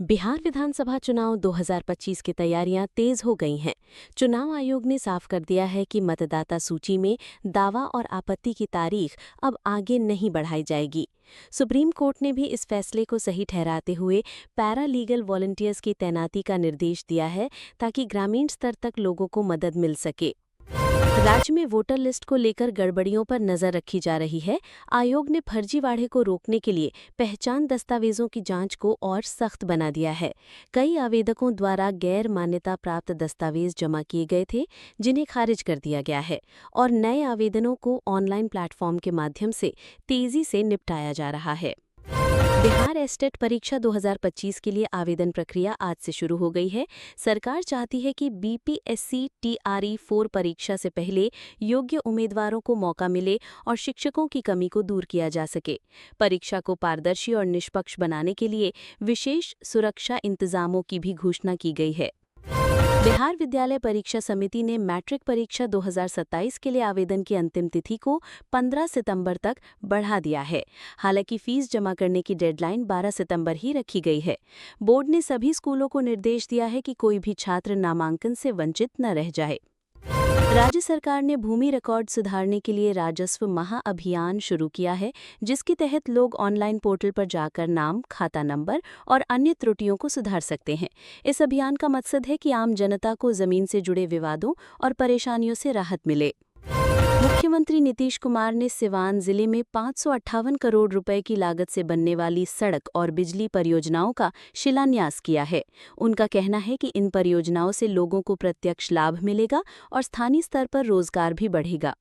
बिहार विधानसभा चुनाव 2025 की तैयारियां तेज हो गई हैं। चुनाव आयोग ने साफ कर दिया है कि मतदाता सूची में दावा और आपत्ति की तारीख अब आगे नहीं बढ़ाई जाएगी। सुप्रीम कोर्ट ने भी इस फैसले को सही ठहराते हुए पैरा लीगल वॉलंटियर्स की तैनाती का निर्देश दिया है ताकि ग्रामीण स्तर तक लोगों को मदद मिल सके। राज्य में वोटर लिस्ट को लेकर गड़बड़ियों पर नजर रखी जा रही है। आयोग ने फर्जीवाड़े को रोकने के लिए पहचान दस्तावेजों की जांच को और सख्त बना दिया है। कई आवेदकों द्वारा गैर मान्यता प्राप्त दस्तावेज जमा किए गए थे, जिन्हें खारिज कर दिया गया है और नए आवेदनों को ऑनलाइन प्लेटफॉर्म के माध्यम से तेजी से निपटाया जा रहा है। बिहार एस्टेट परीक्षा 2025 के लिए आवेदन प्रक्रिया आज से शुरू हो गई है। सरकार चाहती है कि बीपीएससी टीआरई 4 परीक्षा से पहले योग्य उम्मीदवारों को मौका मिले और शिक्षकों की कमी को दूर किया जा सके। परीक्षा को पारदर्शी और निष्पक्ष बनाने के लिए विशेष सुरक्षा इंतजामों की भी घोषणा की गई है। बिहार विद्यालय परीक्षा समिति ने मैट्रिक परीक्षा 2027 के लिए आवेदन की अंतिम तिथि को 15 सितंबर तक बढ़ा दिया है। हालांकि फीस जमा करने की डेडलाइन 12 सितंबर ही रखी गई है। बोर्ड ने सभी स्कूलों को निर्देश दिया है कि कोई भी छात्र नामांकन से वंचित न रह जाए। राज्य सरकार ने भूमि रिकॉर्ड सुधारने के लिए राजस्व महाअभियान शुरू किया है, जिसके तहत लोग ऑनलाइन पोर्टल पर जाकर नाम, खाता नंबर और अन्य त्रुटियों को सुधार सकते हैं। इस अभियान का मकसद है कि आम जनता को जमीन से जुड़े विवादों और परेशानियों से राहत मिले। मुख्यमंत्री नीतीश कुमार ने सिवान जिले में 558 करोड़ रुपए की लागत से बनने वाली सड़क और बिजली परियोजनाओं का शिलान्यास किया है। उनका कहना है कि इन परियोजनाओं से लोगों को प्रत्यक्ष लाभ मिलेगा और स्थानीय स्तर पर रोजगार भी बढ़ेगा।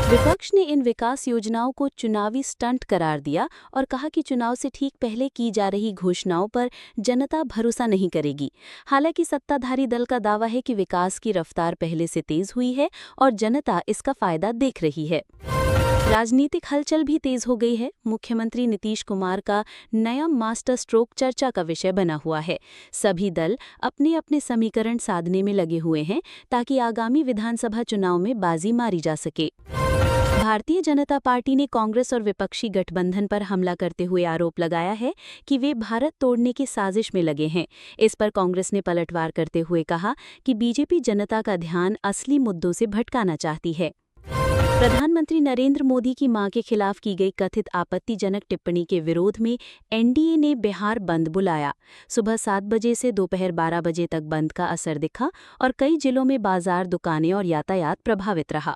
विपक्ष ने इन विकास योजनाओं को चुनावी स्टंट करार दिया और कहा कि चुनाव से ठीक पहले की जा रही घोषणाओं पर जनता भरोसा नहीं करेगी। हालांकि सत्ताधारी दल का दावा है कि विकास की रफ्तार पहले से तेज हुई है और जनता इसका फायदा देख रही है। राजनीतिक हलचल भी तेज हो गई है। मुख्यमंत्री नीतीश कुमार का नया मास्टर स्ट्रोक चर्चा का विषय बना हुआ है। सभी दल अपने अपने समीकरण साधने में लगे हुए हैं ताकि आगामी विधानसभा चुनाव में बाजी मारी जा सके। भारतीय जनता पार्टी ने कांग्रेस और विपक्षी गठबंधन पर हमला करते हुए आरोप लगाया है कि वे भारत तोड़ने की साजिश में लगे हैं। इस पर कांग्रेस ने पलटवार करते हुए कहा कि बीजेपी जनता का ध्यान असली मुद्दों से भटकाना चाहती है। प्रधानमंत्री नरेंद्र मोदी की मां के खिलाफ की गई कथित आपत्तिजनक टिप्पणी के विरोध में एनडीए ने बिहार बंद बुलाया। सुबह 7 बजे से दोपहर 12 बजे तक बंद का असर दिखा और कई जिलों में बाजार, दुकानें और यातायात प्रभावित रहा।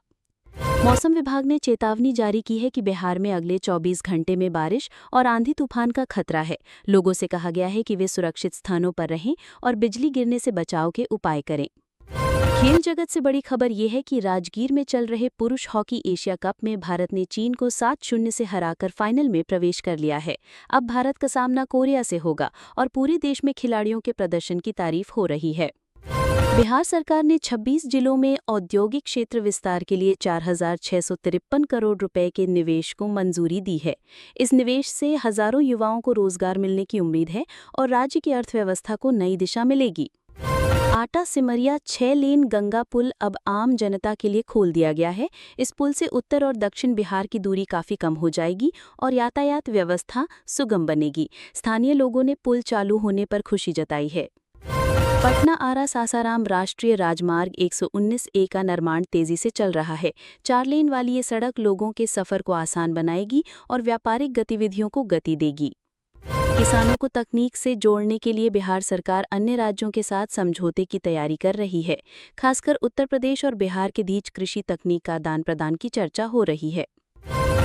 मौसम विभाग ने चेतावनी जारी की है कि बिहार में अगले 24 घंटे में बारिश और आंधी तूफान का खतरा है। लोगों से कहा गया है कि वे सुरक्षित स्थानों पर रहें और बिजली गिरने से बचाव के उपाय करें। खेल जगत से बड़ी खबर यह है कि राजगीर में चल रहे पुरुष हॉकी एशिया कप में भारत ने चीन को 7-0 से हराकर फाइनल में प्रवेश कर लिया है। अब भारत का सामना कोरिया से होगा और पूरे देश में खिलाड़ियों के प्रदर्शन की तारीफ हो रही है। बिहार सरकार ने 26 जिलों में औद्योगिक क्षेत्र विस्तार के लिए 4,653 करोड़ रुपए के निवेश को मंजूरी दी है। इस निवेश से हजारों युवाओं को रोजगार मिलने की उम्मीद है और राज्य की अर्थव्यवस्था को नई दिशा मिलेगी। आटा सिमरिया 6 लेन गंगा पुल अब आम जनता के लिए खोल दिया गया है। इस पुल से उत्तर और दक्षिण बिहार की दूरी काफी कम हो जाएगी और यातायात व्यवस्था सुगम बनेगी। स्थानीय लोगों ने पुल चालू होने पर खुशी जताई है। पटना आरा सासाराम राष्ट्रीय राजमार्ग 119A का निर्माण तेजी से चल रहा है। 4 लेन वाली ये सड़क लोगों के सफर को आसान बनाएगी और व्यापारिक गतिविधियों को गति देगी। किसानों को तकनीक से जोड़ने के लिए बिहार सरकार अन्य राज्यों के साथ समझौते की तैयारी कर रही है। खासकर उत्तर प्रदेश और बिहार के बीच कृषि तकनीक का आदान प्रदान की चर्चा हो रही है।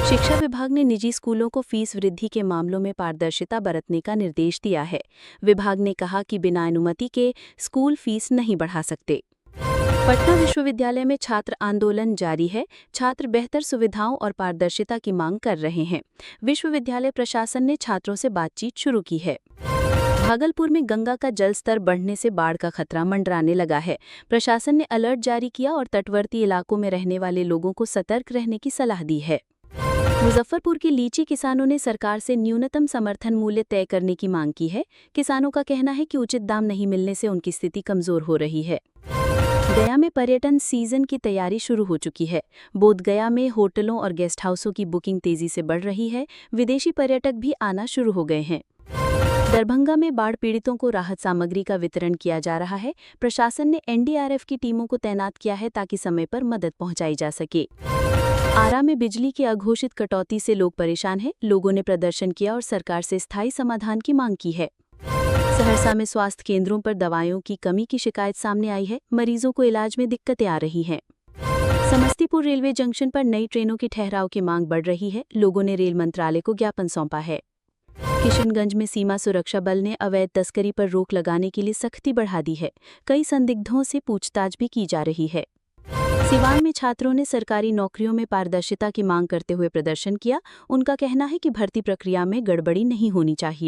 शिक्षा विभाग ने निजी स्कूलों को फीस वृद्धि के मामलों में पारदर्शिता बरतने का निर्देश दिया है। विभाग ने कहा कि बिना अनुमति के स्कूल फीस नहीं बढ़ा सकते। पटना विश्वविद्यालय में छात्र आंदोलन जारी है। छात्र बेहतर सुविधाओं और पारदर्शिता की मांग कर रहे हैं। विश्वविद्यालय प्रशासन ने छात्रों से बातचीत शुरू की है। भागलपुर में गंगा का जलस्तर बढ़ने से बाढ़ का खतरा मंडराने लगा है। प्रशासन ने अलर्ट जारी किया और तटवर्ती इलाकों में रहने वाले लोगों को सतर्क रहने की सलाह दी है। मुजफ्फरपुर के लीची किसानों ने सरकार से न्यूनतम समर्थन मूल्य तय करने की मांग की है। किसानों का कहना है कि उचित दाम नहीं मिलने से उनकी स्थिति कमजोर हो रही है। गया में पर्यटन सीजन की तैयारी शुरू हो चुकी है। बोधगया में होटलों और गेस्ट हाउसों की बुकिंग तेजी से बढ़ रही है। विदेशी पर्यटक भी आना शुरू हो गए हैं। दरभंगा में बाढ़ पीड़ितों को राहत सामग्री का वितरण किया जा रहा है। प्रशासन ने एनडीआरएफ की टीमों को तैनात किया है ताकि समय पर मदद पहुंचाई जा सके। आरा में बिजली की अघोषित कटौती से लोग परेशान हैं। लोगों ने प्रदर्शन किया और सरकार से स्थायी समाधान की मांग की है। सहरसा में स्वास्थ्य केंद्रों पर दवाइयों की कमी की शिकायत सामने आई है। मरीजों को इलाज में दिक्कतें आ रही हैं। समस्तीपुर रेलवे जंक्शन पर नई ट्रेनों की ठहराव की मांग बढ़ रही है। लोगों ने रेल मंत्रालय को ज्ञापन सौंपा है। किशनगंज में सीमा सुरक्षा बल ने अवैध तस्करी पर रोक लगाने के लिए सख्ती बढ़ा दी है। कई संदिग्धों से पूछताछ भी की जा रही है। सिवान में छात्रों ने सरकारी नौकरियों में पारदर्शिता की मांग करते हुए प्रदर्शन किया। उनका कहना है कि भर्ती प्रक्रिया में गड़बड़ी नहीं होनी चाहिए।